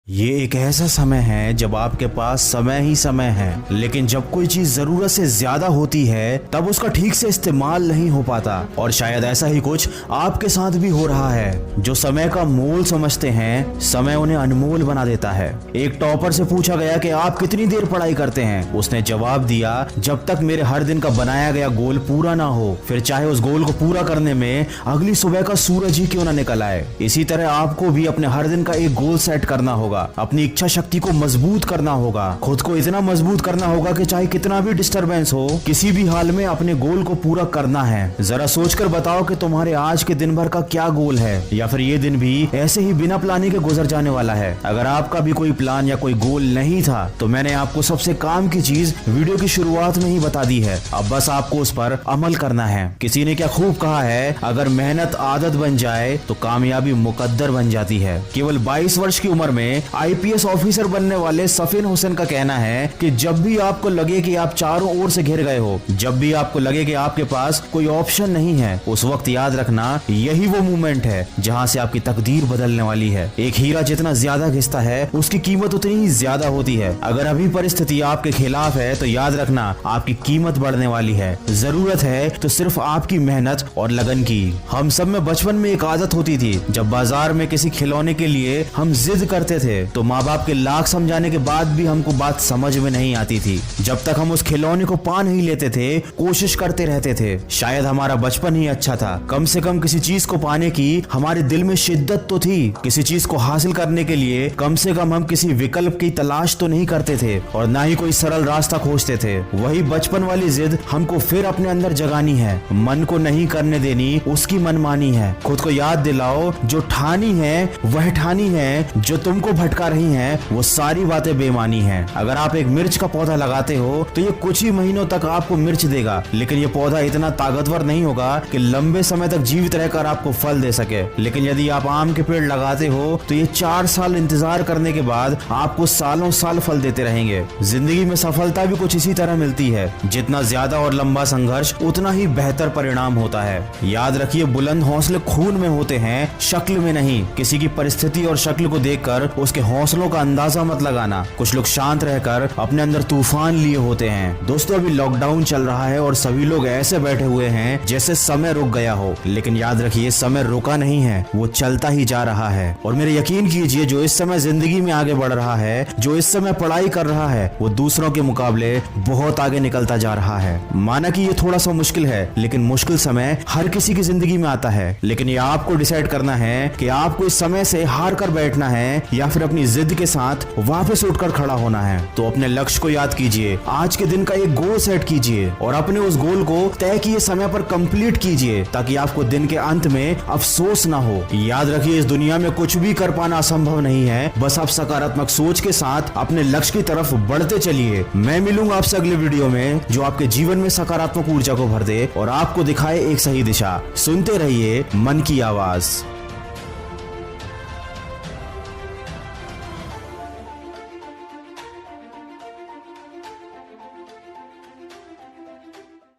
ये एक ऐसा समय है जब आपके पास समय ही समय है, लेकिन जब कोई चीज जरूरत से ज्यादा होती है तब उसका ठीक से इस्तेमाल नहीं हो पाता। और शायद ऐसा ही कुछ आपके साथ भी हो रहा है। जो समय का मोल समझते हैं, समय उन्हें अनमोल बना देता है। एक टॉपर से पूछा गया कि आप कितनी देर पढ़ाई करते हैं। उसने जवाब दिया, जब तक मेरे हर दिन का बनाया गया गोल पूरा ना हो, फिर चाहे उस गोल को पूरा करने में अगली सुबह का सूरज ही क्यों ना निकल आए। इसी तरह आपको भी अपने हर दिन का एक गोल सेट करना होगा, अपनी इच्छा शक्ति को मजबूत करना होगा, खुद को इतना मजबूत करना होगा कि चाहे कितना भी डिस्टरबेंस हो, किसी भी हाल में अपने गोल को पूरा करना है। जरा सोचकर बताओ कि तुम्हारे आज के दिन भर का क्या गोल है, या फिर ये दिन भी ऐसे ही बिना प्लानिंग के गुजर जाने वाला है। अगर आपका भी कोई प्लान या कोई गोल नहीं था तो मैंने आपको सबसे काम की चीज वीडियो की शुरुआत में ही बता दी है। अब बस आपको उस पर अमल करना है। किसी ने क्या खूब कहा है, अगर मेहनत आदत बन जाए तो कामयाबी मुकद्दर बन जाती है। केवल 22 वर्ष की उम्र में आईपीएस ऑफिसर बनने वाले सफीन हुसैन का कहना है कि जब भी आपको लगे कि आप चारों ओर से घिर गए हो, जब भी आपको लगे कि आपके पास कोई ऑप्शन नहीं है, उस वक्त याद रखना यही वो मोमेंट है जहां से आपकी तकदीर बदलने वाली है। एक हीरा जितना ज्यादा घिसता है उसकी कीमत उतनी ही ज्यादा होती है। अगर अभी परिस्थिति आपके खिलाफ है तो याद रखना आपकी कीमत बढ़ने वाली है। जरूरत है तो सिर्फ आपकी मेहनत और लगन की। हम सब में बचपन में एक आदत होती थी, जब बाजार में किसी खिलौने के लिए हम जिद करते थे तो माँ बाप के लाख समझाने के बाद भी हमको बात समझ में नहीं आती थी। जब तक हम उस खिलौने को पा नहीं लेते थे, कोशिश करते रहते थे। शायद हमारा बचपन ही अच्छा था। कम से कम किसी चीज को पाने की हमारे दिल में शिद्दत तो थी। किसी चीज को हासिल करने के लिए कम से कम हम किसी विकल्प की तलाश तो नहीं करते थे, और ना ही कोई सरल रास्ता खोजते थे। वही बचपन वाली जिद हमको फिर अपने अंदर जगानी है। मन को नहीं करने देनी उसकी मनमानी है। खुद को याद दिलाओ, जो ठानी है वह ठानी है, जो तुमको भटका रही हैं वो सारी बातें बेमानी हैं। अगर आप एक मिर्च का पौधा लगाते हो तो ये कुछ ही महीनों तक आपको मिर्च देगा, लेकिन ये पौधा इतना ताकतवर नहीं होगा कि लंबे समय तक जीवित रहकर आपको फल दे सके। लेकिन यदि आप आम के पेड़ लगाते हो तो ये 4 साल इंतजार करने के बाद आपको सालों साल फल देते रहेंगे। जिंदगी में सफलता भी कुछ इसी तरह मिलती है। जितना ज्यादा और लंबा संघर्ष उतना ही बेहतर परिणाम होता है। याद रखिए, बुलंद हौसले खून में होते हैं, शक्ल में नहीं। किसी की परिस्थिति और शक्ल को देखकर उसके हौसलों का अंदाजा मत लगाना। कुछ लोग शांत रहकर अपने अंदर तूफान लिए होते हैं। दोस्तों, अभी लॉकडाउन चल रहा है और सभी लोग ऐसे बैठे हुए हैं जैसे समय रुक गया हो, लेकिन याद रखिए समय रुका नहीं है, वो चलता ही जा रहा है। और मेरे यकीन कीजिए, जो इस समय जिंदगी में आगे बढ़ रहा है, जो इस समय पढ़ाई कर रहा है, वो दूसरों के मुकाबले बहुत आगे निकलता जा रहा है। माना कि ये थोड़ा सा मुश्किल है, लेकिन मुश्किल समय हर किसी की जिंदगी में आता है। लेकिन ये आपको डिसाइड करना है कि आपको इस समय से हार कर बैठना है या फिर अपनी जिद के साथ वापस उठकर खड़ा होना है। तो अपने लक्ष्य को याद कीजिए, आज के दिन का एक गोल सेट कीजिए और अपने उस गोल को तय किए समय पर कंप्लीट कीजिए, ताकि आपको दिन के अंत में अफसोस ना हो। याद रखिए, इस दुनिया में कुछ भी कर पाना असंभव नहीं है। बस आप सकारात्मक सोच के साथ अपने लक्ष्य की तरफ बढ़ते चलिए। मैं मिलूंगा आपसे अगले वीडियो में, जो आपके जीवन में सकारात्मक ऊर्जा को भर दे और आपको दिखाए एक सही दिशा। सुनते रहिए मन की आवाज।